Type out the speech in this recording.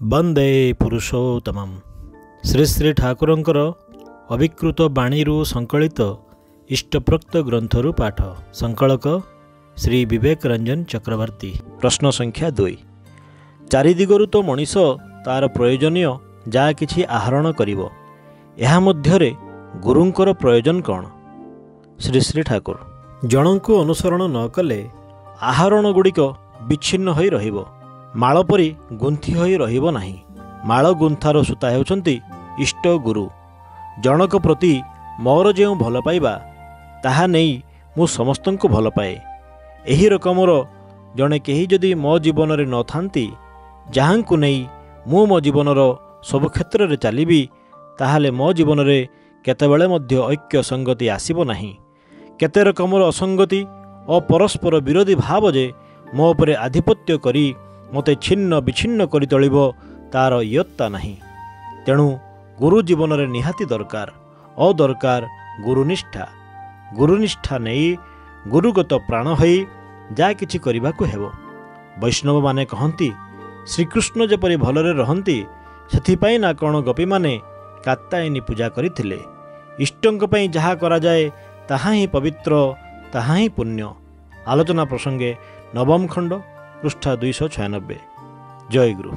वंदे पुरुषोत्तमम। श्री श्री ठाकुरंकर अभिकृत बाणीरू संकलित इष्टप्रोक्त ग्रंथरु पाठ। संकलक श्री विवेक रंजन चक्रवर्ती। प्रश्न संख्या 2। चारिदिगरु तो मनीष तार प्रयोजनीय जा किछि आहरण करिवो, एहा मध्यरे गुरुंकर प्रयोजन कौन? श्री श्री ठाकुर। जनकु अनुसरण न कले आहरण गुड़िक विच्छिन्न होई रहिबो, माळ परी गुंथि होई रहिबो नाही। माळ गुंथार सूता हेउचंती इष्ट गुरु। जनक प्रति मोर जेउ भल पाइबा ताहा नेई मु समस्तंकु भल पाए। एही रकमर जणे केही जदि मो जीवन रे न थांती, जाहांकु नेई मु मो जीवनर सब क्षेत्र रे चलिबी, ताहाले मो जीवन रे केतेबेले मध्य ऐक्य संगति आसीबो नाही। केते रकमर असंगति और परस्पर विरोधी भाव जे मो उपरे आधिपत्य करी मते छिन्न विच्छिन्न करि तळिबो, तार इयत्ता नाही। तेणु गुरु जीवन रे निहाती दरकार अदरकार गुरुनिष्ठा। गुरुनिष्ठा नहीं गुरुगत प्राण होई जा किछि करिबाकु हेबो। वैष्णव माने कहंती श्रीकृष्ण जेपरि भलरे रहंती, सेथिपाई ना कोन गोपी माने कात्यायनी पूजा करिथिले। इष्टंक पई जहा करा जाए ताहा ही पवित्र, ताहा ही पुण्य। आलोचना प्रसंगे नवम खंड पृष्ठा 296। जय गुरु।